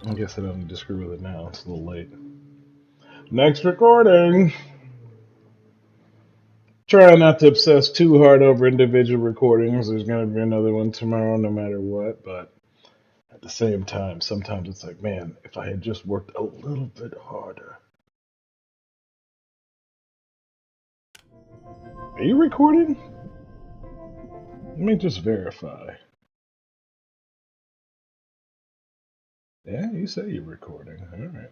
I guess I don't need to screw with it now. It's a little late. Next recording. Try not to obsess too hard over individual recordings. There's going to be another one tomorrow no matter what, but at the same time, sometimes it's like, man, if I had just worked a little bit harder. Are you recording? Let me just verify. Yeah, you say you're recording. All right.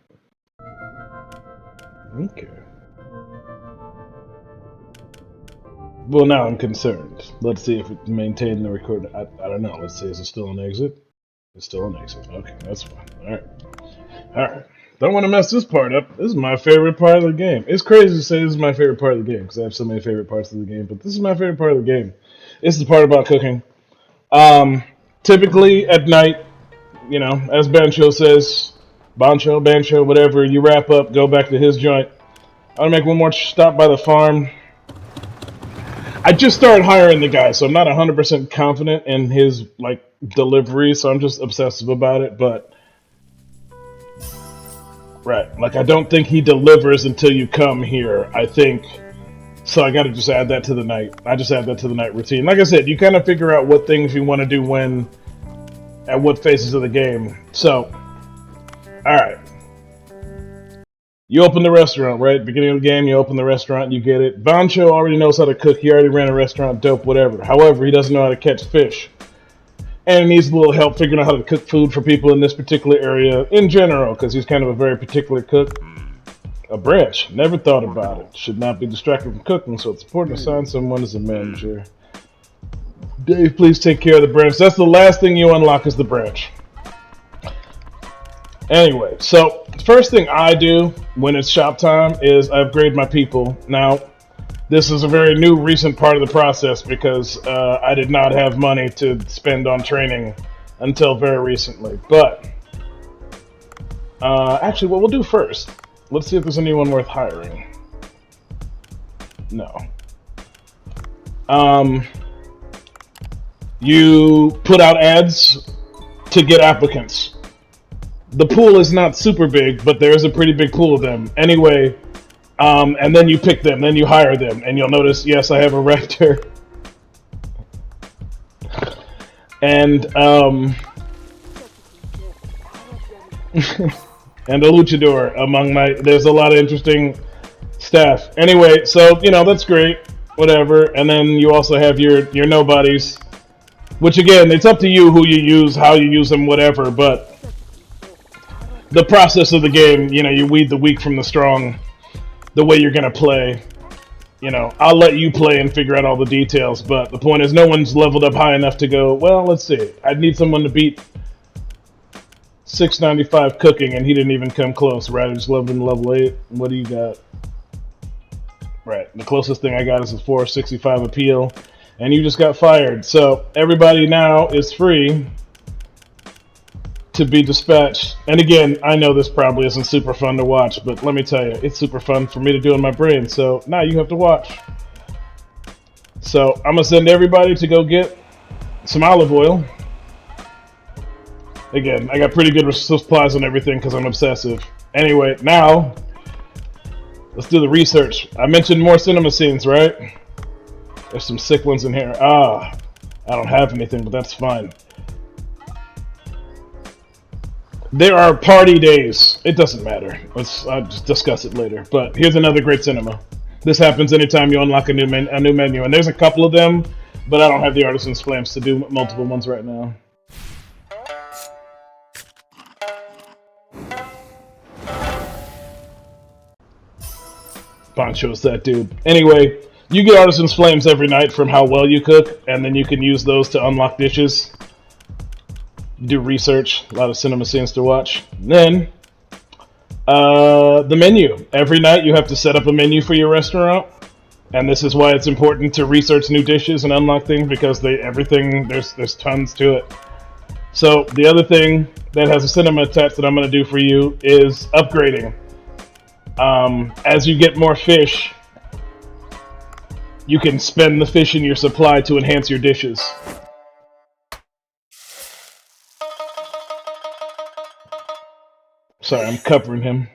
Okay. Well, now I'm concerned. Let's see if it maintained the record. I don't know. Let's see. Is it still an exit? It's still an exit. Okay, that's fine. All right. All right. Don't want to mess this part up. This is my favorite part of the game. It's crazy to say this is my favorite part of the game because I have so many favorite parts of the game, but this is my favorite part of the game. This is the part about cooking. Typically at night, you know, as Bancho says, Bancho, whatever, you wrap up, go back to his joint. I'm going to make one more stop by the farm. I just started hiring the guy, so I'm not 100% confident in his like delivery, so I'm just obsessive about it. But right, like I don't think he delivers until you come here. I think so. I got to just add that to the night. I just add that to the night routine. Like I said, you kind of figure out what things you want to do when at what phases of the game. So, all right. You open the restaurant, right? Beginning of the game, you open the restaurant, you get it. Bancho already knows how to cook. He already ran a restaurant, dope, whatever. However, he doesn't know how to catch fish. And he needs a little help figuring out how to cook food for people in this particular area in general, because he's kind of a very particular cook. A branch. Never thought about it. Should not be distracted from cooking, so it's important to assign someone as a manager. Dave, please take care of the branch. That's the last thing you unlock is the branch. Anyway, so first thing I do when it's shop time is I upgrade my people. Now, this is a very new, recent part of the process because I did not have money to spend on training until very recently. But actually, what we'll do first, let's see if there's anyone worth hiring. No. You put out ads to get applicants. The pool is not super big, but there is a pretty big pool of them. Anyway, and then you pick them, then you hire them, and you'll notice, yes, I have a raptor. And, and a luchador among there's a lot of interesting staff. Anyway, so, you know, that's great, whatever. And then you also have your nobodies, which again, it's up to you who you use, how you use them, whatever, but the process of the game, you know, you weed the weak from the strong, the way you're going to play. You know, I'll let you play and figure out all the details, but the point is no one's leveled up high enough to go, well, let's see. I'd need someone to beat 695 cooking, and he didn't even come close. Right, I just leveled him to level 8. What do you got? Right, the closest thing I got is a 465 appeal, and you just got fired. So everybody now is free to be dispatched. And again, I know this probably isn't super fun to watch, but let me tell you, it's super fun for me to do in my brain. So now you have to watch. So I'm gonna send everybody to go get some olive oil. Again, I got pretty good supplies on everything because I'm obsessive. Anyway, now let's do the research. I mentioned more cinema scenes, right? There's some sick ones in here. I don't have anything, but that's fine. There are party days. It doesn't matter. I'll just discuss it later. But here's another great cinema. This happens anytime you unlock a new menu, and there's a couple of them, but I don't have the Artisan's Flames to do multiple ones right now. Poncho's that dude. Anyway, you get Artisan's Flames every night from how well you cook, and then you can use those to unlock dishes. Do research, a lot of cinema scenes to watch. Then, the menu. Every night you have to set up a menu for your restaurant, and this is why it's important to research new dishes and unlock things because there's tons to it. So the other thing that has a cinema attached that I'm going to do for you is upgrading. As you get more fish, you can spend the fish in your supply to enhance your dishes. Sorry, I'm covering him.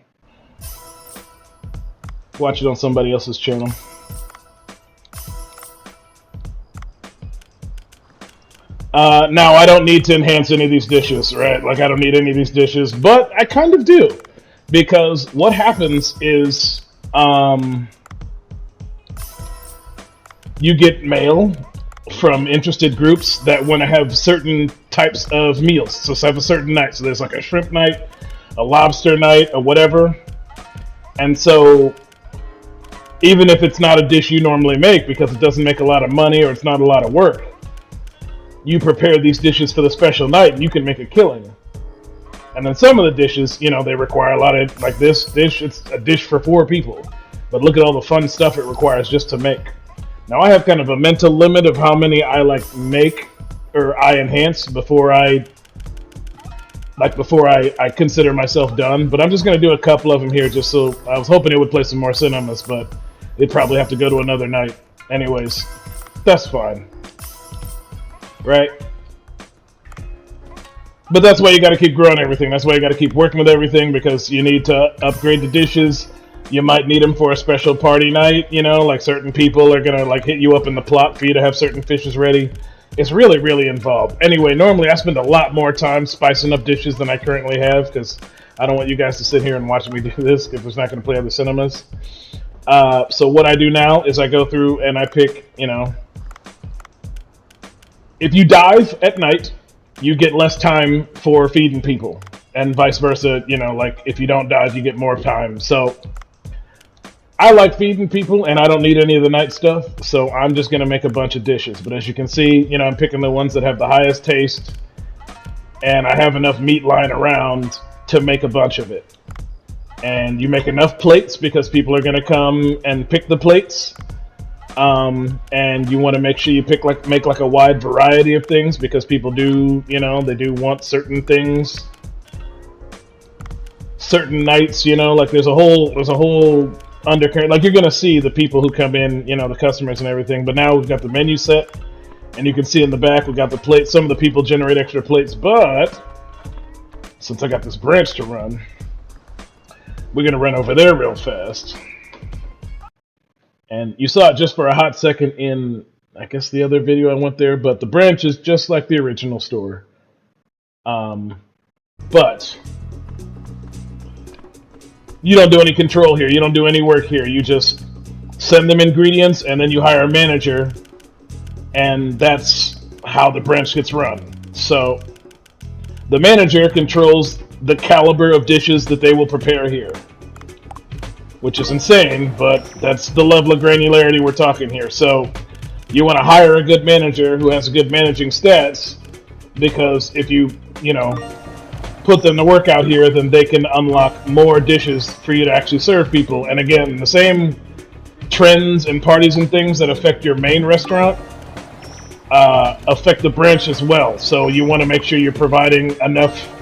Watch it on somebody else's channel. Now, I don't need to enhance any of these dishes, right? Like, I don't need any of these dishes, but I kind of do. Because what happens is, you get mail from interested groups that want to have certain types of meals. So have a certain night. So there's like a shrimp night, a lobster night, or whatever. And so even if it's not a dish you normally make because it doesn't make a lot of money or it's not a lot of work, you prepare these dishes for the special night and you can make a killing. And then some of the dishes, you know, they require a lot of, like this dish, it's a dish for 4 people. But look at all the fun stuff it requires just to make. Now I have kind of a mental limit of how many I make or I enhance before I consider myself done. But I'm just gonna do a couple of them here just so I was hoping it would play some more cinemas, but it'd probably have to go to another night. Anyways, that's fine. Right? But that's why you gotta keep growing everything. That's why you gotta keep working with everything because you need to upgrade the dishes. You might need them for a special party night, you know, like certain people are gonna like hit you up in the plot for you to have certain fishes ready. It's really, really involved. Anyway, normally I spend a lot more time spicing up dishes than I currently have because I don't want you guys to sit here and watch me do this if it's not gonna play other cinemas. So what I do now is I go through and I pick, you know, if you dive at night, you get less time for feeding people, and vice versa. You know, like if you don't dive, you get more time. So I like feeding people, and I don't need any of the night stuff, so I'm just going to make a bunch of dishes. But as you can see, you know, I'm picking the ones that have the highest taste, and I have enough meat lying around to make a bunch of it. And you make enough plates because people are going to come and pick the plates. And you want to make sure you make like a wide variety of things because people do, you know, they do want certain things. Certain nights, you know, like there's a whole undercurrent. Like you're gonna see the people who come in, you know, the customers and everything. But now we've got the menu set, and you can see in the back we got the plates. Some of the people generate extra plates, but since I got this branch to run, we're gonna run over there real fast. And you saw it just for a hot second in, I guess, the other video I went there. But the branch is just like the original store. But you don't do any control here. You don't do any work here. You just send them ingredients, and then you hire a manager, and that's how the branch gets run. So the manager controls the caliber of dishes that they will prepare here, which is insane, but that's the level of granularity we're talking here. So you want to hire a good manager who has good managing stats, because if you know, put them to work out here, then they can unlock more dishes for you to actually serve people. And again, the same trends and parties and things that affect your main restaurant affect the branch as well. So you want to make sure you're providing enough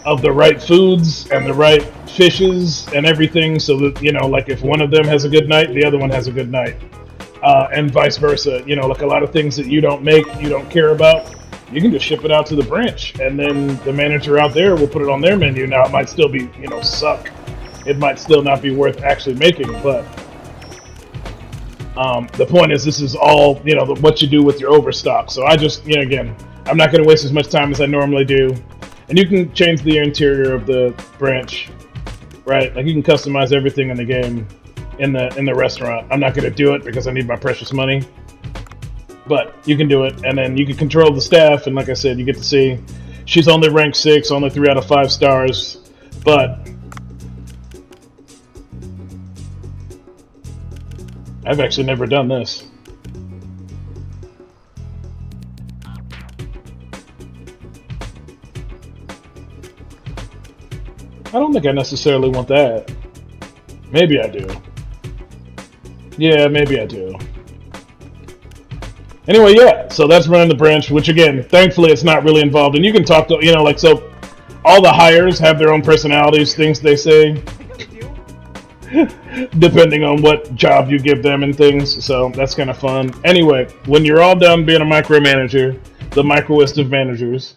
of the right foods and the right fishes and everything so that, you know, like if one of them has a good night, the other one has a good night. And vice versa. You know, like a lot of things that you don't make, you don't care about, you can just ship it out to the branch, and then the manager out there will put it on their menu. Now, it might still be, you know, suck. It might still not be worth actually making, but the point is this is all, you know, what you do with your overstock. So I just, you know, again, I'm not going to waste as much time as I normally do. And you can change the interior of the branch, right? Like you can customize everything in the game in the restaurant. I'm not going to do it because I need my precious money. But you can do it, and then you can control the staff, and like I said, you get to see she's only ranked 6, only 3 out of 5 stars, but I've actually never done this. I don't think I necessarily want that. Maybe I do. Yeah, maybe I do. Anyway, yeah, so that's running the branch, which again, thankfully it's not really involved. And you can talk to, you know, like, so all the hires have their own personalities, things they say, depending on what job you give them and things. So that's kind of fun. Anyway, when you're all done being a micromanager, the microest of managers,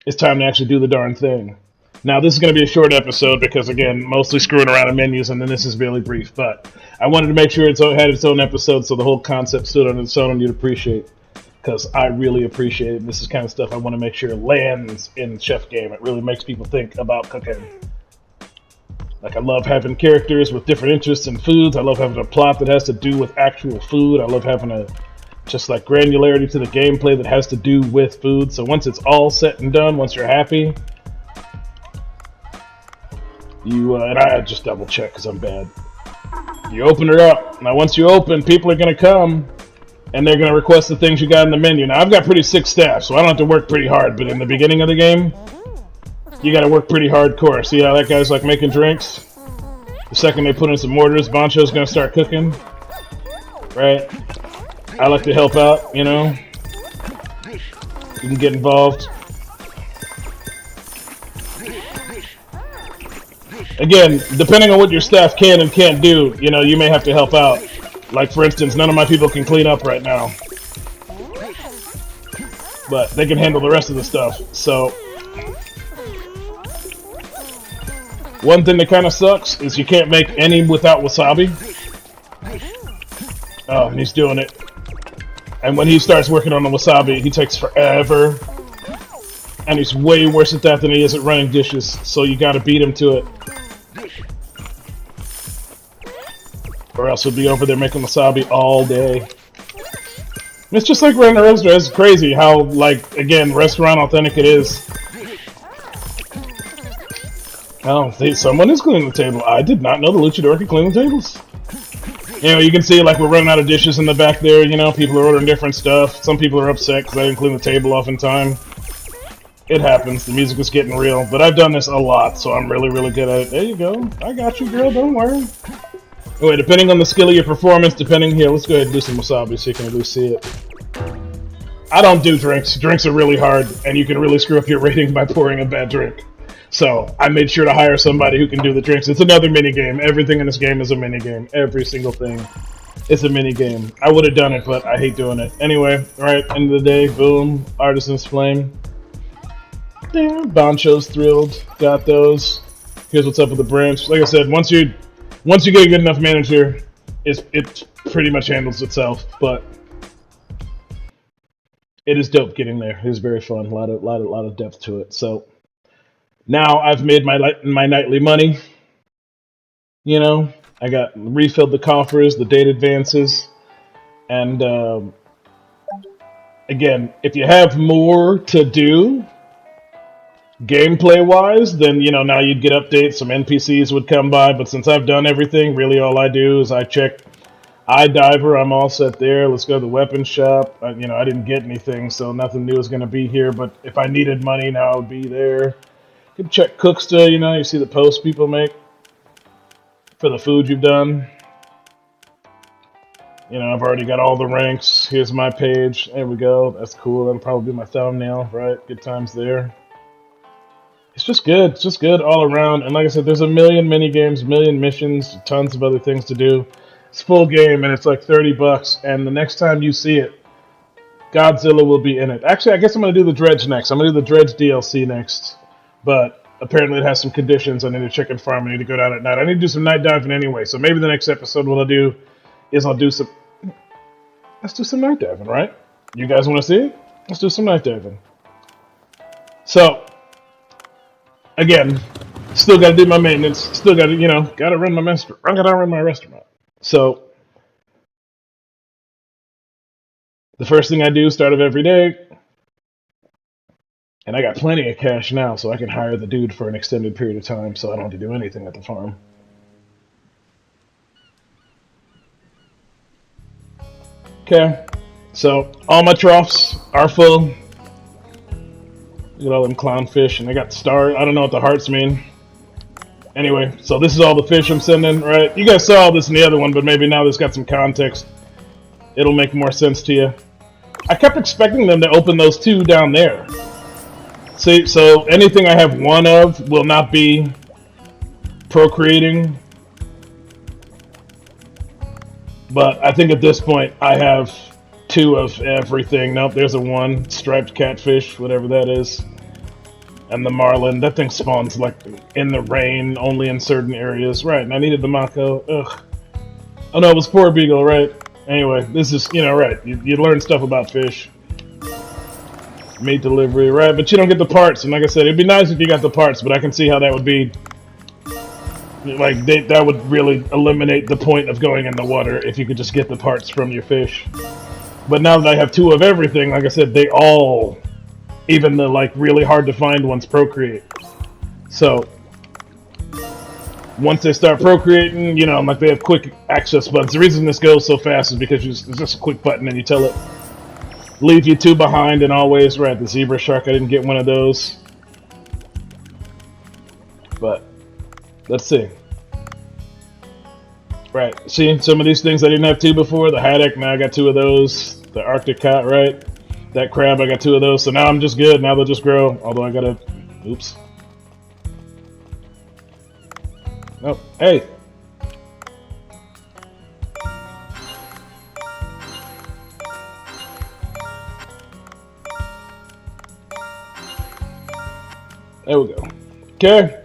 It's time to actually do the darn thing. Now, this is going to be a short episode because, again, mostly screwing around in menus, and then this is really brief. But I wanted to make sure it had its own episode so the whole concept stood on its own and you'd appreciate, because I really appreciate it. And this is kind of stuff I want to make sure lands in Chef Game. It really makes people think about cooking. Like, I love having characters with different interests in foods. I love having a plot that has to do with actual food. I love having a just like granularity to the gameplay that has to do with food. So once it's all set and done, once you're happy, you and I just double check because I'm bad. You open it up. Now once you open, people are gonna come and they're gonna request the things you got in the menu. Now I've got pretty sick staff, so I don't have to work pretty hard. But in the beginning of the game, you got to work pretty hardcore. See how that guy's like making drinks? The second they put in some mortars, Bancho's gonna start cooking, right? I like to help out, you know. You can get involved. Again, depending on what your staff can and can't do, you know, you may have to help out. Like, for instance, none of my people can clean up right now. But they can handle the rest of the stuff, so... One thing that kind of sucks is you can't make any without wasabi. Oh, and he's doing it. And when he starts working on the wasabi, he takes forever. And he's way worse at that than he is at running dishes, so you gotta beat him to it. Or else he'll be over there making wasabi all day. It's just like running a restaurant. It's crazy how, like, again, restaurant authentic it is. Oh, someone is cleaning the table. I did not know the luchador could clean the tables. You know, you can see, like, we're running out of dishes in the back there, you know, people are ordering different stuff. Some people are upset because I didn't clean the table off in time. It happens, the music is getting real, but I've done this a lot, so I'm really, really good at it. There you go. I got you, girl, don't worry. Anyway, depending on the skill of your performance, here, let's go ahead and do some wasabi so you can at least see it. I don't do drinks. Drinks are really hard, and you can really screw up your rating by pouring a bad drink. So, I made sure to hire somebody who can do the drinks. It's another mini-game. Everything in this game is a mini-game. Every single thing is a mini-game. I would have done it, but I hate doing it. Anyway, alright, end of the day, boom, Artisan's Flame. Damn, Bancho's thrilled. Got those. Here's what's up with the branch. Like I said, once you get a good enough manager, it pretty much handles itself, but it is dope getting there. It is very fun. A lot of depth to it. So now I've made my nightly money. You know, I got refilled the coffers, the date advances, and again, if you have more to do, gameplay-wise, then, you know, now you'd get updates, some NPCs would come by, but since I've done everything, really all I do is I check iDiver, I'm all set there, let's go to the weapon shop. You know, I didn't get anything, so nothing new is going to be here, but if I needed money, now it would be there. You can check Cooksta, you know, you see the posts people make for the food you've done. You know, I've already got all the ranks. Here's my page. There we go. That's cool. That'll probably be my thumbnail, right? Good times there. It's just good. It's just good all around. And like I said, there's a million mini games, a million missions, tons of other things to do. It's full game, and it's like $30. And the next time you see it, Godzilla will be in it. Actually, I guess I'm going to do the Dredge next. I'm going to do the Dredge DLC next. But apparently it has some conditions. I need to check and farm. I need to go down at night. I need to do some night diving anyway. So maybe the next episode what I'll do is let's do some night diving, right? You guys want to see it? Let's do some night diving. So, again, still got to do my maintenance. Still got to, you know, got to run my restaurant. So, the first thing I do, start of every day, and I got plenty of cash now, so I can hire the dude for an extended period of time, so I don't have to do anything at the farm. Okay, so all my troughs are full. Look at all them clownfish, and I got stars. I don't know what the hearts mean. Anyway, so this is all the fish I'm sending, right? You guys saw all this in the other one, but maybe now this got some context. It'll make more sense to you. I kept expecting them to open those two down there. See, so anything I have one of will not be procreating. But I think at this point I have two of everything. Nope, there's a one. Striped catfish, whatever that is. And the marlin, that thing spawns like in the rain, only in certain areas. Right, and I needed the mako. Ugh. Oh no, it was poor beagle, right? Anyway, this is, right. You learn stuff about fish. Meat delivery, right? But you don't get the parts. And like I said, it'd be nice if you got the parts, but I can see how that would be. Like, that would really eliminate the point of going in the water if you could just get the parts from your fish. But now that I have 2 of everything, like I said, they all, even the like really hard to find ones, procreate. So once they start procreating, like they have quick access buttons. The reason this goes so fast is because it's just a quick button and you tell it, leave you 2 behind, and always, right, the zebra shark, I didn't get one of those. But let's see. Right, see, some of these things I didn't have 2 before. The haddock, now I got 2 of those. The Arctic cat, right? That crab, I got 2 of those. So now I'm just good. Now they'll just grow. Although I gotta, oops. Oh, hey. There we go. Okay.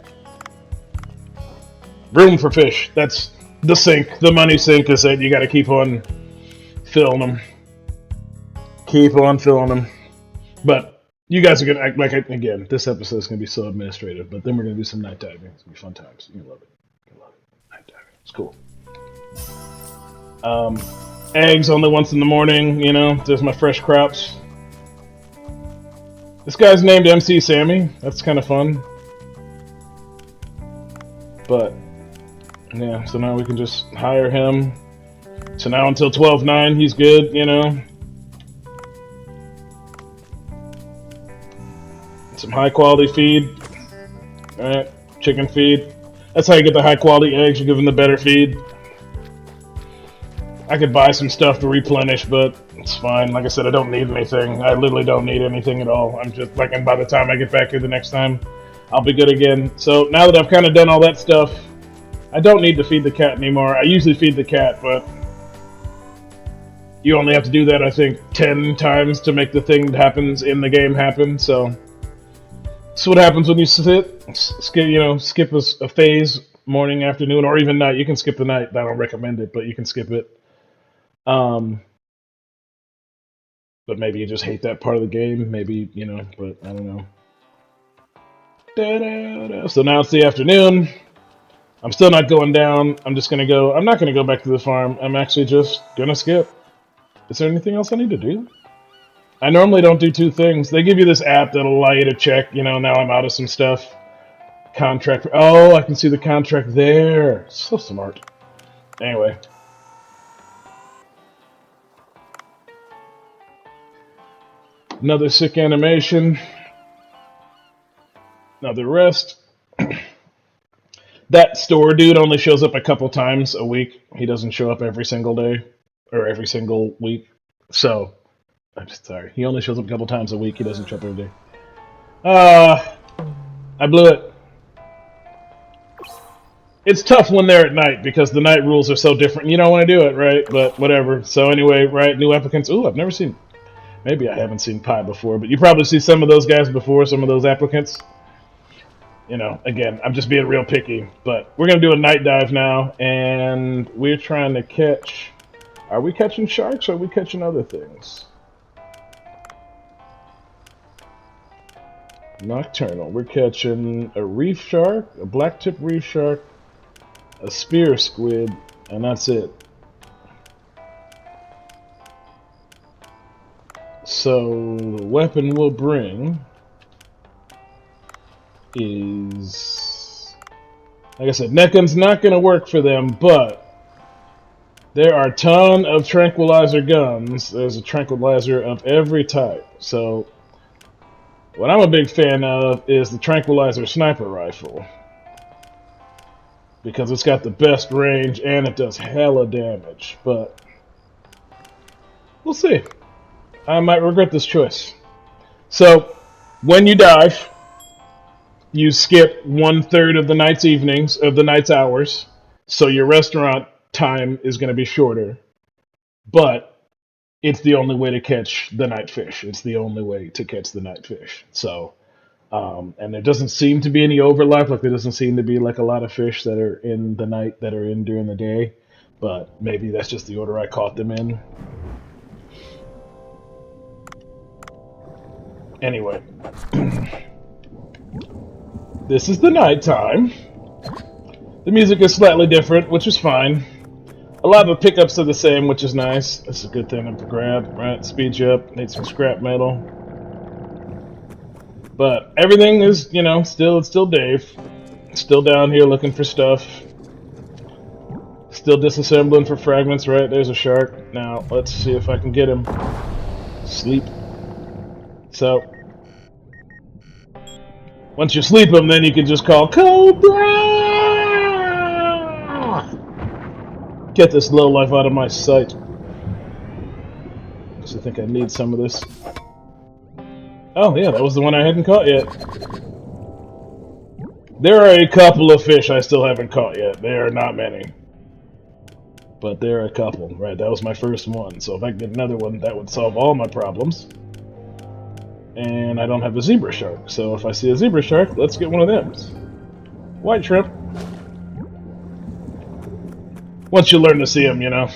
Room for fish. That's the sink. The money sink is that you got to keep on filling them. Keep on filling them. But you guys are going to act like, again, this episode is going to be so administrative, but then we're going to do some night diving. It's going to be fun times. You're going to love it. You're going to love it. Night diving. It's cool. Eggs only once in the morning, There's my fresh crops. This guy's named MC Sammy. That's kind of fun. But, yeah, so now we can just hire him. So now until 12/9, he's good, Some high quality feed. Alright, chicken feed. That's how you get the high quality eggs. You give them the better feed. I could buy some stuff to replenish, but it's fine. Like I said, I don't need anything. I literally don't need anything at all. I'm just, and by the time I get back here the next time, I'll be good again. So now that I've kind of done all that stuff, I don't need to feed the cat anymore. I usually feed the cat, but you only have to do that, I think, 10 times to make the thing that happens in the game happen. So that's what happens when you skip a phase, morning, afternoon, or even night. You can skip the night. I don't recommend it, but you can skip it. But maybe you just hate that part of the game. Maybe, but I don't know. So now it's the afternoon. I'm still not going down. I'm not going to go back to the farm. I'm actually just going to skip. Is there anything else I need to do? I normally don't do 2 things. They give you this app that'll allow you to check, now I'm out of some stuff. Contract. Oh, I can see the contract there. So smart. Anyway. Another sick animation. Another rest. That store dude only shows up a couple times a week. He doesn't show up every single day or every single week. So, I'm sorry. He only shows up a couple times a week. He doesn't show up every day. I blew it. It's tough when they're at night because the night rules are so different. You don't want to do it, right? But whatever. So anyway, right, new applicants. Ooh, I've never seen... Maybe I haven't seen Pi before, but you probably see some of those guys before, some of those applicants. Again, I'm just being real picky. But we're going to do a night dive now, and we're trying to catch... Are we catching sharks, or are we catching other things? Nocturnal. We're catching a reef shark, a black-tip reef shark, a spear squid, and that's it. So the weapon we'll bring is, like I said, Neckon's not going to work for them, but there are a ton of tranquilizer guns. There's a tranquilizer of every type. So what I'm a big fan of is the tranquilizer sniper rifle, because it's got the best range and it does hella damage, but we'll see. I might regret this choice. So, when you dive, you skip 1/3 of the night's hours, so your restaurant time is going to be shorter, but it's the only way to catch the night fish. It's the only way to catch the night fish. So, And there doesn't seem to be any overlap. Like there doesn't seem to be like a lot of fish that are in the night that are in during the day. But maybe that's just the order I caught them in. Anyway, this is the nighttime. The music is slightly different, which is fine. A lot of the pickups are the same, which is nice. That's a good thing to grab, right? Speeds you up. Need some scrap metal. But everything is, you know, still Dave. Still down here looking for stuff. Still disassembling for fragments, right? There's a shark. Now, let's see if I can get him. Sleep. So, once you sleep him, then you can just call Cobra! Get this lowlife out of my sight. Because I think I need some of this. Oh, yeah, that was the one I hadn't caught yet. There are a couple of fish I still haven't caught yet. There are not many. But there are a couple. Right, that was my first one. So if I could get another one, that would solve all my problems. And I don't have a zebra shark. So if I see a zebra shark, let's get one of them. White shrimp. Once you learn to see them, you know.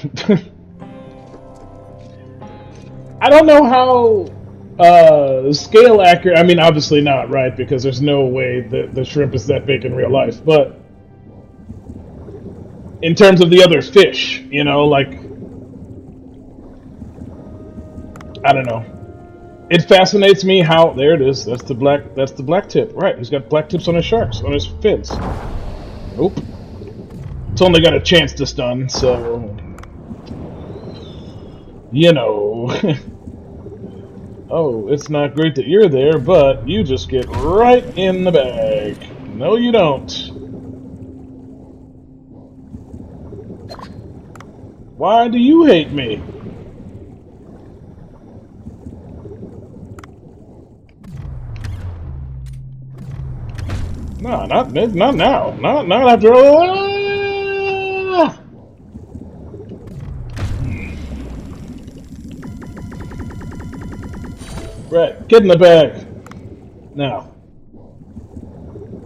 I don't know how scale accurate. I mean, obviously not, right? Because there's no way that the shrimp is that big in real life. But in terms of the other fish, you know, like, I don't know. It fascinates me how there it is. That's the black tip, right? He's got black tips on his sharks, on his fins. Nope. It's only got a chance to stun, so you know. Oh, it's not great that you're there, but you just get right in the bag. No, you don't. Why do you hate me? No, not now. Not after all. Right, get in the bag. Now,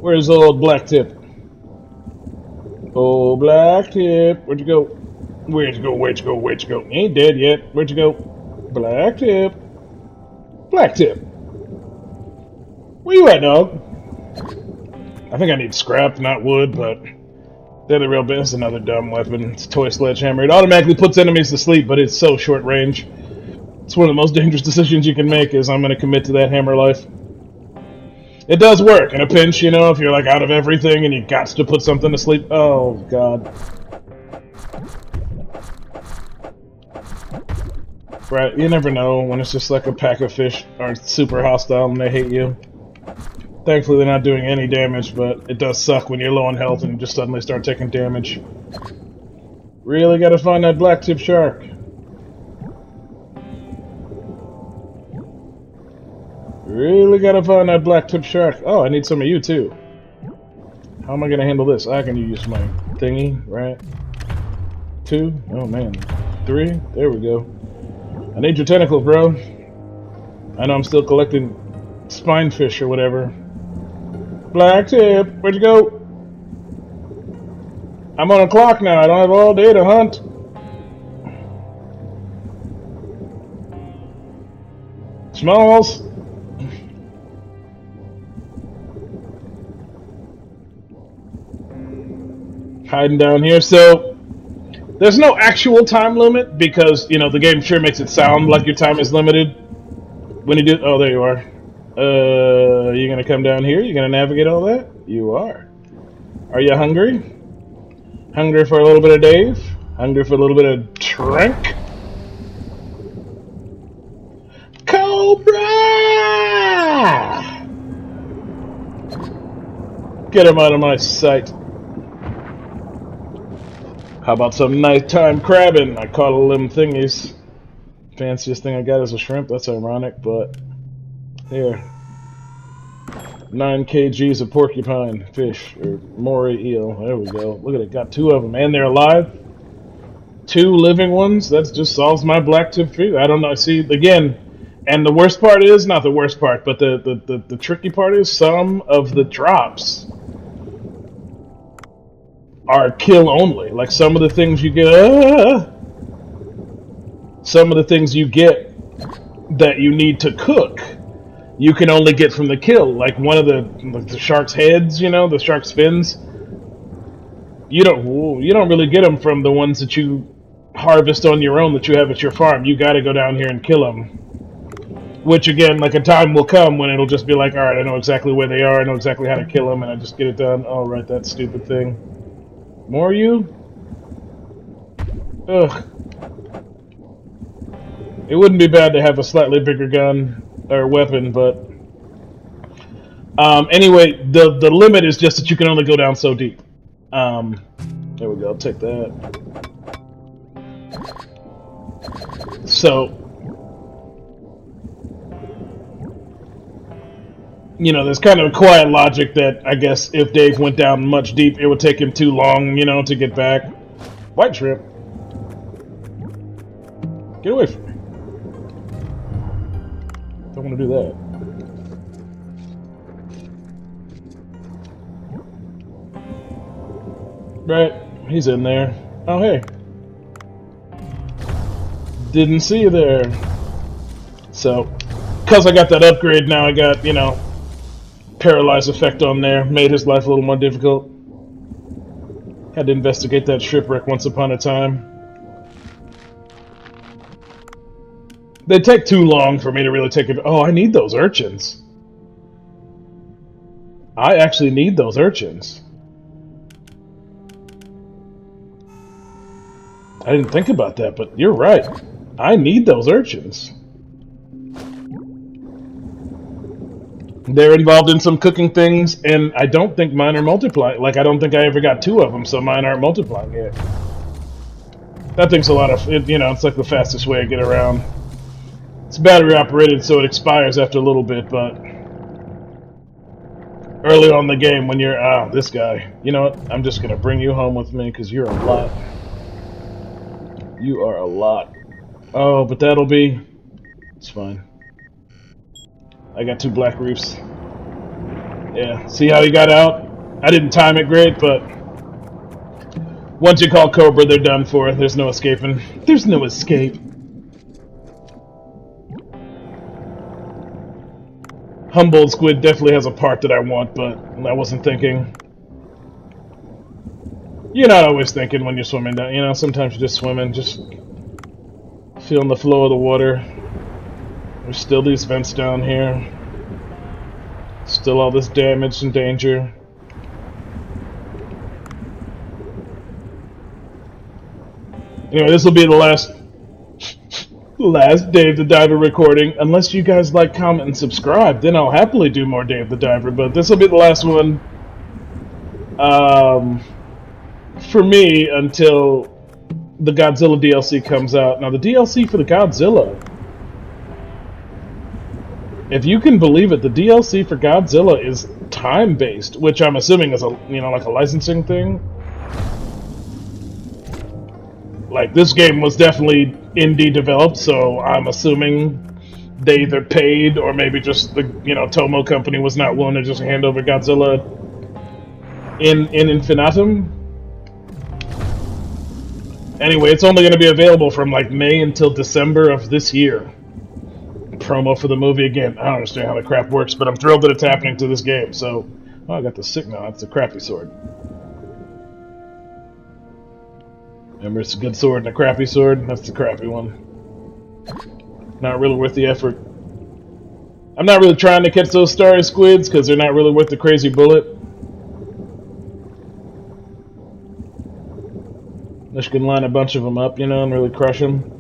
where's old black tip? Oh, black tip, where'd you go? Where'd you go? Where'd you go? Where'd you go? You ain't dead yet. Where'd you go? Black tip. Black tip. Where you at, dog? I think I need scrap, not wood, but they're the real best. Another dumb weapon. It's a toy sledgehammer. It automatically puts enemies to sleep, but it's so short range. It's one of the most dangerous decisions you can make is I'm going to commit to that hammer life. It does work in a pinch, you know, if you're like out of everything and you got to put something to sleep. Oh, God. Right, you never know when it's just like a pack of fish are super hostile and they hate you. Thankfully they're not doing any damage, but it does suck when you're low on health and you just suddenly start taking damage. Really gotta find that black tip shark. Really gotta find that black tip shark. Oh, I need some of you too. How am I gonna handle this? I can use my thingy, right? 2? Oh man. 3? There we go. I need your tentacles, bro. I know I'm still collecting spinefish or whatever. Black tip, where'd you go? I'm on a clock now. I don't have all day to hunt. Smalls. Hiding down here. So there's no actual time limit because, you know, the game sure makes it sound like your time is limited. When you do... Oh, there you are. You gonna come down here? You gonna navigate all that? You are. Are you hungry? Hungry for a little bit of Dave? Hungry for a little bit of Trank? Cobra! Get him out of my sight. How about some nighttime crabbing? I caught all them thingies. Fanciest thing I got is a shrimp. That's ironic, but here. 9 kgs of porcupine fish, or moray eel. There we go. Look at it. Got 2 of them, and they're alive. 2 living ones. That just solves my black tip fever. I don't know. See, again, And the worst part is, not the worst part, but the tricky part is some of the drops are kill only. Like some of the things you get, some of the things you get that you need to cook, you can only get from the kill. Like one of the shark's heads, you know, the shark's fins. You don't really get them from the ones that you harvest on your own that you have at your farm. You got to go down here and kill them. Which again, like a time will come when it'll just be like, all right, I know exactly where they are, I know exactly how to kill them, and I just get it done. Oh, right, that stupid thing. More you? Ugh. It wouldn't be bad to have a slightly bigger gun or weapon, but anyway, the limit is just that you can only go down so deep. There we go. I'll take that. So. You know, there's kind of a quiet logic that I guess if Dave went down much deep, it would take him too long, you know, to get back. White shrimp. Get away from me. Don't want to do that. Right, he's in there. Oh, hey. Didn't see you there. So, because I got that upgrade now, I got, you know, paralyzed effect on there, made his life a little more difficult. Had to investigate that shipwreck once upon a time. They take too long for me to really take it. Oh, I need those urchins. I actually need those urchins. I didn't think about that, but you're right. I need those urchins. They're involved in some cooking things, and I don't think mine are multiplying. Like, I don't think I ever got 2 of them, so mine aren't multiplying yet. That thing's a lot of, you know, it's like the fastest way to get around. It's battery operated, so it expires after a little bit, but early on in the game when you're, this guy, you know what, I'm just gonna bring you home with me, because you're a lot. You are a lot. Oh, but that'll be, it's fine. I got 2 black reefs. Yeah, see how he got out? I didn't time it great, but once you call Cobra, they're done for. There's no escaping. There's no escape. Humboldt squid definitely has a part that I want, but I wasn't thinking. You're not always thinking when you're swimming down. You know, sometimes you're just swimming, just feeling the flow of the water. There's still these vents down here. Still all this damage and danger. Anyway, this will be the last Dave the Diver recording. Unless you guys like, comment, and subscribe, then I'll happily do more Dave the Diver. But this will be the last one for me until the Godzilla DLC comes out. Now, the DLC for the Godzilla, if you can believe it, the DLC for Godzilla is time-based, which I'm assuming is a, you know, like a licensing thing. Like, this game was definitely indie developed, so I'm assuming they either paid or maybe just the, you know, Tomo company was not willing to just hand over Godzilla in infinitum. Anyway, it's only going to be available from like May until December of this year. Promo for the movie again. I don't understand how the crap works, but I'm thrilled that it's happening to this game. So, oh, I got the sick now. That's a crappy sword. Remember, it's a good sword and a crappy sword. That's the crappy one. Not really worth the effort. I'm not really trying to catch those starry squids because they're not really worth the crazy bullet. Unless you can line a bunch of them up, you know, and really crush them.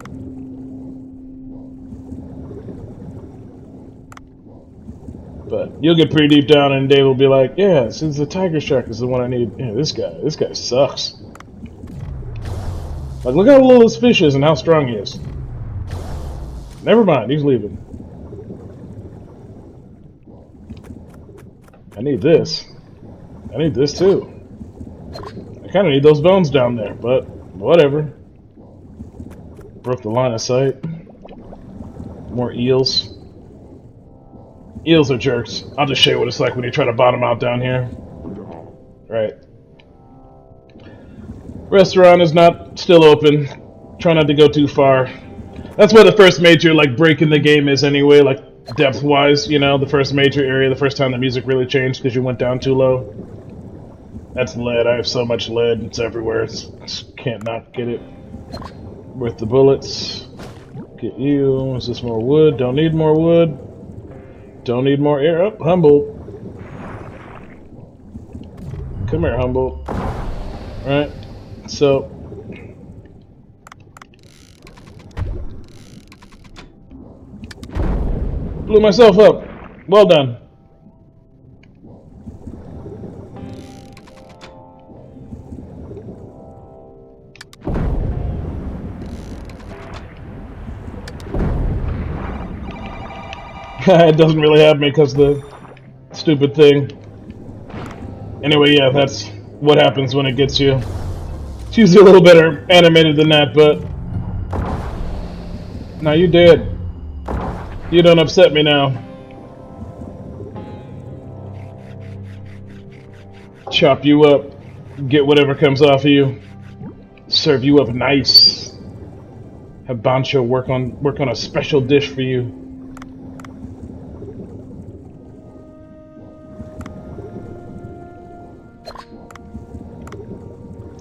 But you'll get pretty deep down and Dave will be like, yeah, since the tiger shark is the one I need. Yeah, this guy sucks. Like, look how little this fish is and how strong he is. Never mind, he's leaving. I need this. I need this too. I kind of need those bones down there, but whatever. Broke the line of sight. More eels. Eels are jerks. I'll just show you what it's like when you try to bottom out down here. Right. Restaurant is not still open. Try not to go too far. That's why the first major like break in the game is anyway, like depth-wise, you know, the first major area, the first time the music really changed because you went down too low. That's lead. I have so much lead. It's everywhere. Can't not get it. With the bullets. Get you. Is this more wood? Don't need more wood. Don't need more air. Oh, Humboldt. Come here, Humboldt. Alright. So. Blew myself up. Well done. It doesn't really have me because the stupid thing. Anyway, yeah, that's what happens when it gets you. It's usually a little better animated than that, but... Now you dead. You don't upset me now. Chop you up. Get whatever comes off of you. Serve you up nice. Have Bancho work on a special dish for you.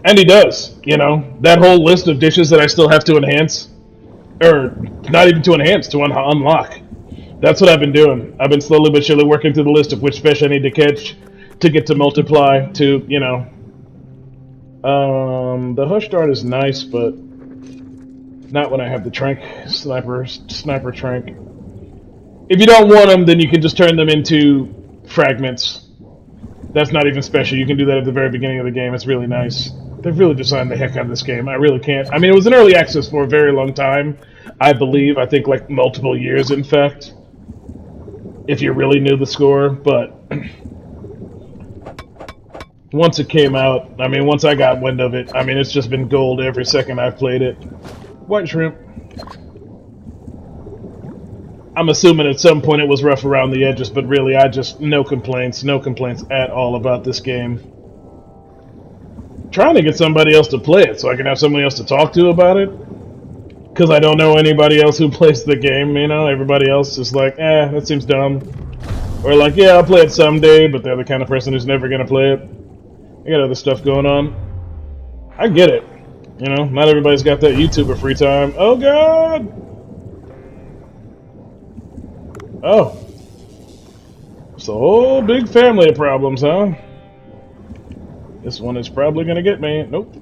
And he does, you know, that whole list of dishes that I still have to enhance, or not even to enhance, to unlock. That's what I've been doing. I've been slowly but surely working through the list of which fish I need to catch to get to multiply to, you know. The hush dart is nice, but not when I have the trank, sniper trank. If you don't want them, then you can just turn them into fragments. That's not even special. You can do that at the very beginning of the game. It's really nice. They've really designed the heck out of this game. I really can't. I mean, it was in early access for a very long time, I believe. I think like multiple years, in fact, if you really knew the score. But once it came out, I mean, once I got wind of it, I mean, it's just been gold every second I've played it. White shrimp. I'm assuming at some point it was rough around the edges, but really, no complaints at all about this game. Trying to get somebody else to play it so I can have somebody else to talk to about it. Because I don't know anybody else who plays the game, you know? Everybody else is like, that seems dumb. Or like, yeah, I'll play it someday, but they're the kind of person who's never going to play it. I got other stuff going on. I get it. You know, not everybody's got that YouTuber free time. Oh, God! Oh. It's a whole big family of problems, huh? This one is probably gonna get me. Nope.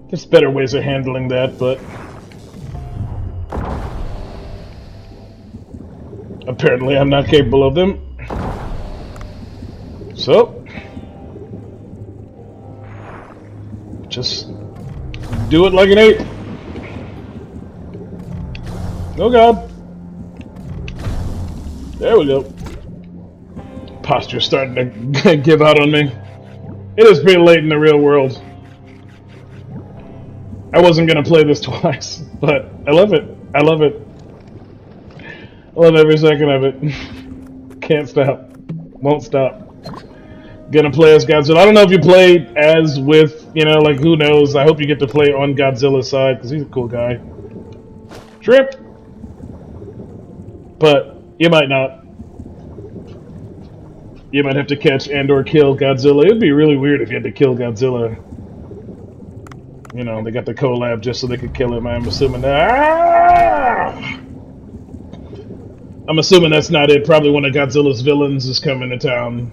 There's better ways of handling that, but apparently I'm not capable of them. So, just do it like an ape. Oh God. There we go. Posture's starting to give out on me. It is pretty late in the real world. I wasn't gonna play this twice, but I love it. I love it. I love every second of it. Can't stop. Won't stop. Gonna play as Godzilla. I don't know if you played as with, you know, like who knows. I hope you get to play on Godzilla's side, because he's a cool guy. Shrimp! But you might not. You might have to catch and or kill Godzilla. It'd be really weird if you had to kill Godzilla. You know, they got the collab just so they could kill him. I'm assuming that. I'm assuming that's not it. Probably one of Godzilla's villains is coming to town,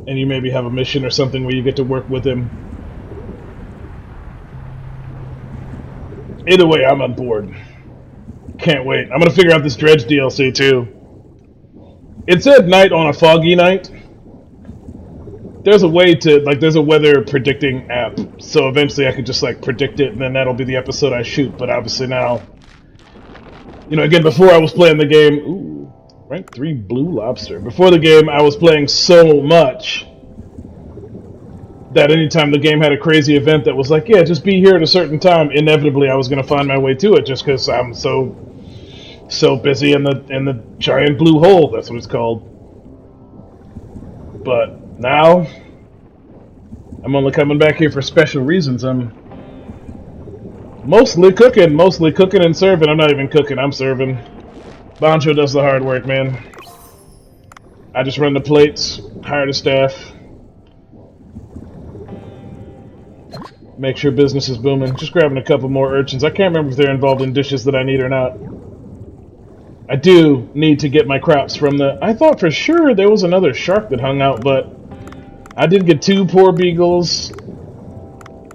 and you maybe have a mission or something where you get to work with him. Either way, I'm on board. Can't wait. I'm gonna figure out this Dredge DLC too. It said night on a foggy night. There's a way to, like, there's a weather predicting app, so eventually I could just, like, predict it, and then that'll be the episode I shoot, but obviously now, you know, again, before I was playing the game, ooh, rank 3 Blue Lobster. Before the game, I was playing so much that anytime the game had a crazy event that was like, yeah, just be here at a certain time, inevitably I was going to find my way to it just because I'm so busy in the giant blue hole. That's what it's called. But now I'm only coming back here for special reasons. I'm mostly cooking and serving. I'm not even cooking. I'm serving. Bancho does the hard work, man. I just run the plates, hire the staff, make sure business is booming. Just grabbing a couple more urchins. I can't remember if they're involved in dishes that I need or not. I do need to get my crops from the... I thought for sure there was another shark that hung out, but I did get 2 poor beagles.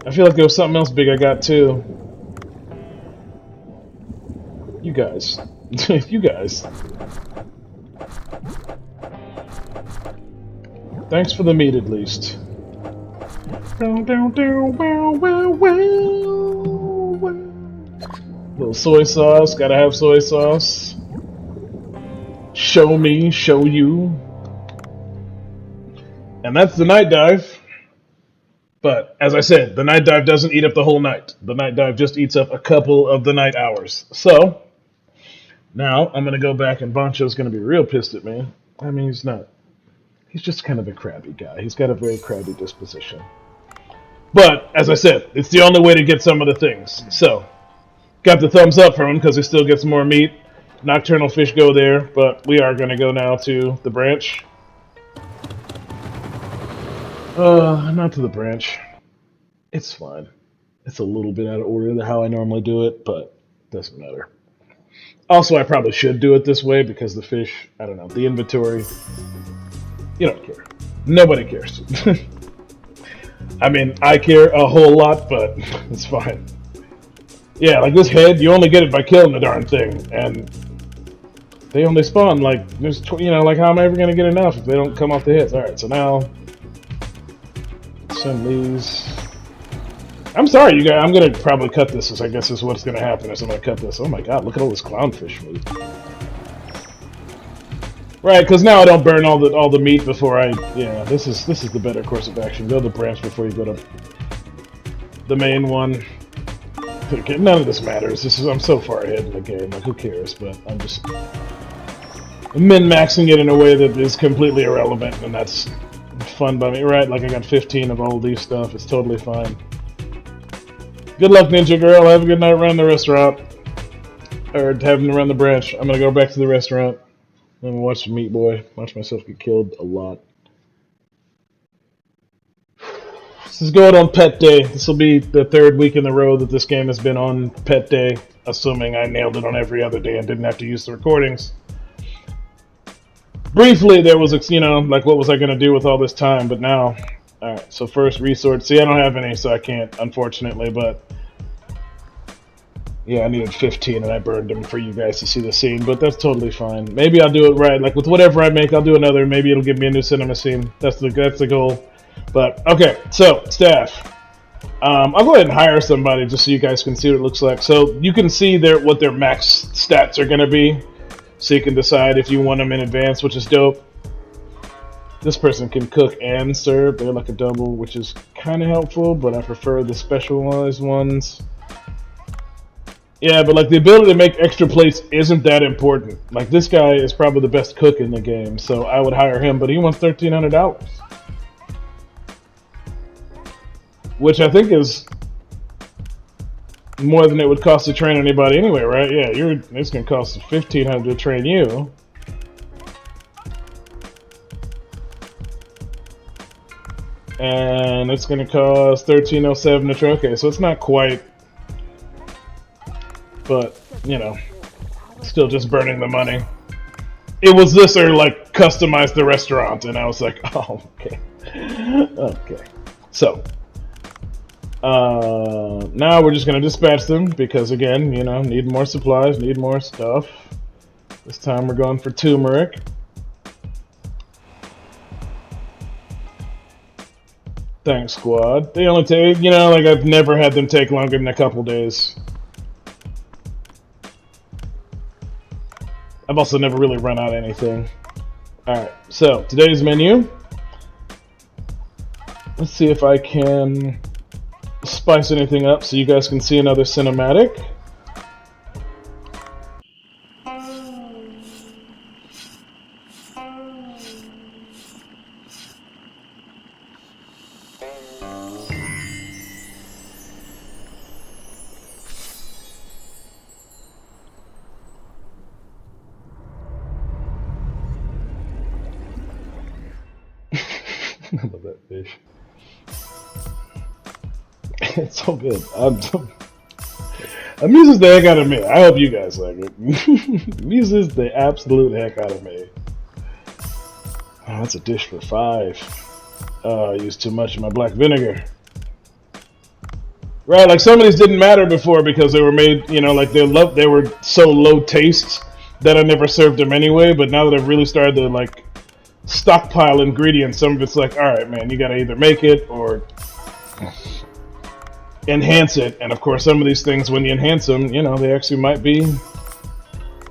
I feel like there was something else big I got too. You guys. You guys. Thanks for the meat at least. Little soy sauce, gotta have soy sauce. Show me, show you. And that's the night dive. But, as I said, the night dive doesn't eat up the whole night. The night dive just eats up a couple of the night hours. So, now I'm going to go back and Bancho's going to be real pissed at me. I mean, he's not. He's just kind of a crabby guy. He's got a very crabby disposition. But, as I said, it's the only way to get some of the things. So, got the thumbs up from him because he still gets more meat. Nocturnal fish go there, but we are going to go now to the branch. Not to the branch. It's fine. It's a little bit out of order than how I normally do it, but doesn't matter. Also, I probably should do it this way because the fish, I don't know, the inventory, you don't care. Nobody cares. I mean, I care a whole lot, but it's fine. Yeah, like this head, you only get it by killing the darn thing, and they only spawn, like, there's, you know, like, how am I ever going to get enough if they don't come off the hits? Alright, so now... send these. I'm sorry, you guys. I'm gonna probably cut this. As I guess is what's gonna happen. Is I'm gonna cut this. Oh my god! Look at all this clownfish meat. Right, because now I don't burn all the meat before I. Yeah, this is the better course of action. Go to the branch before you go to the main one. None of this matters. I'm so far ahead in the game. Like, who cares? But I'm just min-maxing it in a way that is completely irrelevant, and that's fun by me, right? Like I got 15 of all these stuff. It's totally fine. Good luck, Ninja Girl. Have a good night running the restaurant. Or having to run the branch. I'm gonna go back to the restaurant. I'm gonna watch Meat Boy. Watch myself get killed a lot. This is going on Pet Day. This will be the 3rd week in a row that this game has been on Pet Day. Assuming I nailed it on every other day and didn't have to use the recordings. Briefly, there was, you know, like, what was I going to do with all this time? But now, alright, so first, resource. See, I don't have any, so I can't, unfortunately, but... yeah, I needed 15, and I burned them for you guys to see the scene, but that's totally fine. Maybe I'll do it right. Like, with whatever I make, I'll do another. Maybe it'll give me a new cinema scene. That's the goal. But, okay, so, staff. I'll go ahead and hire somebody just so you guys can see what it looks like. So, you can see what their max stats are going to be. So you can decide if you want them in advance, which is dope. This person can cook and serve. They're like a double, which is kind of helpful, but I prefer the specialized ones. Yeah, but like the ability to make extra plates isn't that important. Like this guy is probably the best cook in the game, so I would hire him, but he wants $1,300. Which I think is more than it would cost to train anybody anyway, right? Yeah, it's gonna cost $1,500 to train you. And it's gonna cost $1,307 to train. Okay, so it's not quite, but you know, still just burning the money. It was this or like customize the restaurant, and I was like, oh, okay, okay. So. Now we're just gonna dispatch them because again, you know, need more supplies, need more stuff. This time we're going for turmeric. Thanks, squad. They only take, you know, like I've never had them take longer than a couple days. I've also never really run out of anything. Alright, so today's menu. Let's see if I can spice anything up so you guys can see another cinematic. I love that fish. It's so good. Amuses the heck out of me. I hope you guys like it. Amuses the absolute heck out of me. Oh, that's a dish for 5. I used too much of my black vinegar. Right, like some of these didn't matter before because they were made, you know, like they were so low taste that I never served them anyway. But now that I've really started to like stockpile ingredients, some of it's like, all right, man, you gotta either make it or enhance it. And of course, some of these things, when you enhance them, you know, they actually might be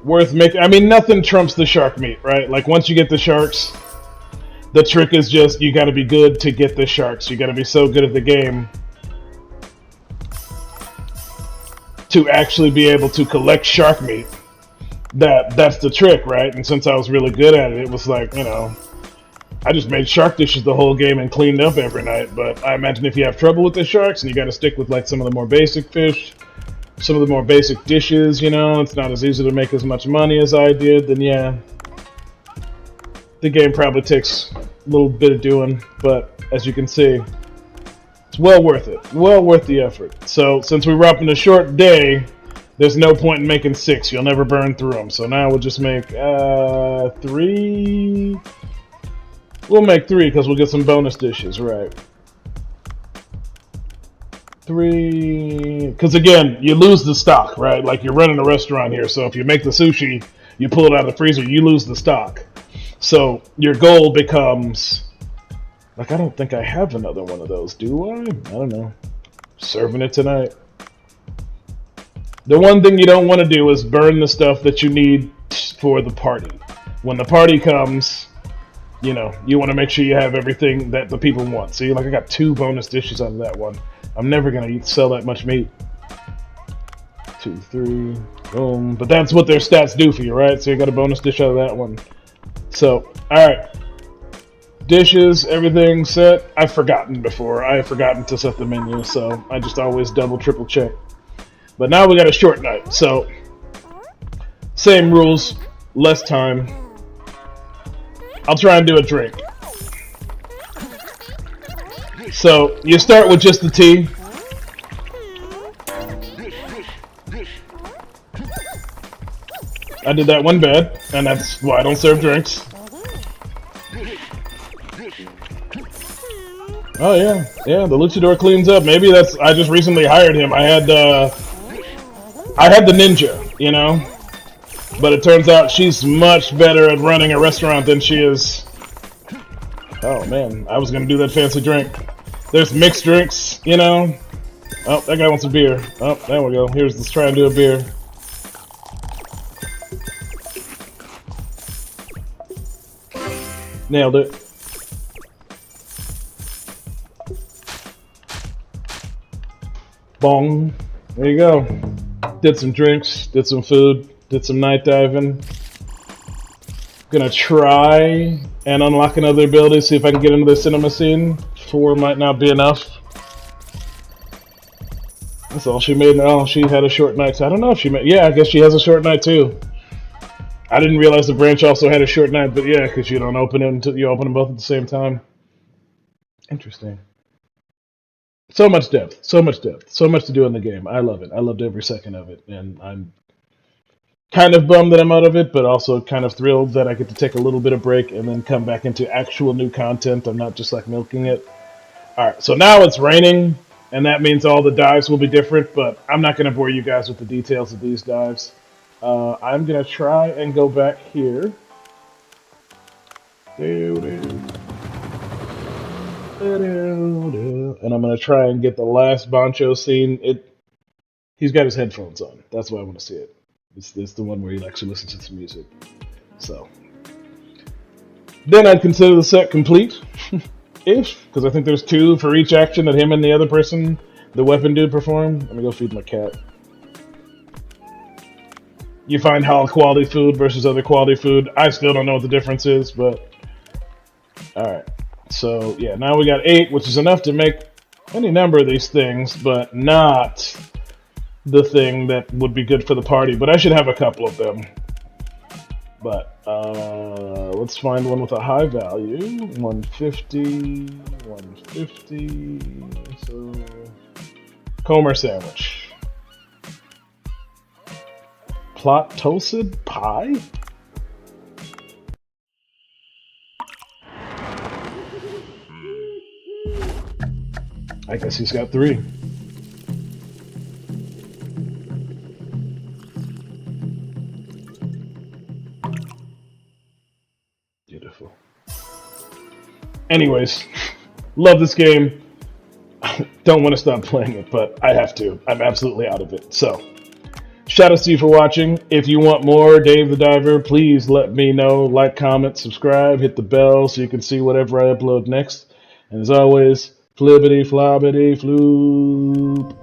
worth making. I mean, nothing trumps the shark meat, right? Like once you get the sharks, the trick is just you got to be good to get the sharks. You got to be so good at the game to actually be able to collect shark meat. That's the trick, right? And since I was really good at it, it was like, you know, I just made shark dishes the whole game and cleaned up every night. But I imagine if you have trouble with the sharks and you got to stick with like some of the more basic fish, some of the more basic dishes, you know, it's not as easy to make as much money as I did, then yeah, the game probably takes a little bit of doing. But as you can see, it's well worth it. Well worth the effort. So since we're up in a short day, there's no point in making 6. You'll never burn through them. So now we'll just make 3. We'll make 3 because we'll get some bonus dishes, right? 3, because again, you lose the stock, right? Like you're running a restaurant here, so if you make the sushi, you pull it out of the freezer, you lose the stock. So your goal becomes, like, I don't think I have another one of those, do I? I don't know. Serving it tonight. The one thing you don't want to do is burn the stuff that you need for the party. When the party comes, you know, you want to make sure you have everything that the people want. See, like I got 2 bonus dishes out of that one. I'm never going to sell that much meat. 2, 3, boom. But that's what their stats do for you, right? So you got a bonus dish out of that one. So, alright. Dishes, everything set. I've forgotten before. I have forgotten to set the menu, so I just always double, triple check. But now we got a short night, so same rules, less time. I'll try and do a drink. So you start with just the tea. I did that one bad, and that's why I don't serve drinks. Oh yeah, the luchador cleans up. Maybe that's, I just recently hired him. I had the ninja, you know, but it turns out she's much better at running a restaurant than she is. Oh man, I was gonna do that fancy drink. There's mixed drinks, you know. Oh, that guy wants a beer. Oh, there we go. Let's try and do a beer. Nailed it. Bong. There you go. Did some drinks, did some food, did some night diving. Gonna try and unlock another ability, see if I can get into the cinema scene. 4 might not be enough. That's all she made. Oh, she had a short night. So I don't know if she made. Yeah, I guess she has a short night too. I didn't realize the branch also had a short night, but yeah, because you don't open it until you open them both at the same time. Interesting. So much depth, so much depth, so much to do in the game. I love it. I loved every second of it, and I'm kind of bummed that I'm out of it, but also kind of thrilled that I get to take a little bit of break and then come back into actual new content. I'm not just like milking it. All right, so now it's raining, and that means all the dives will be different, but I'm not going to bore you guys with the details of these dives. I'm going to try and go back here. And I'm going to try and get the last Bancho scene. He's got his headphones on. That's why I want to see it. It's the one where he actually listens to some music. So then I'd consider the set complete. ish, because I think there's 2 for each action that him and the other person, the weapon dude, perform. Let me go feed my cat. You find high quality food versus other quality food. I still don't know what the difference is, but alright. So yeah, now we got 8, which is enough to make any number of these things, but not the thing that would be good for the party. But I should have a couple of them. But let's find one with a high value. 150, 150. So Comer sandwich. Plot toasted pie? I guess he's got 3. Beautiful. Anyways, love this game. Don't want to stop playing it, but I have to. I'm absolutely out of it. So, shout out to you for watching. If you want more Dave the Diver, please let me know. Like, comment, subscribe, hit the bell so you can see whatever I upload next. And as always, flibbity flobbity floop.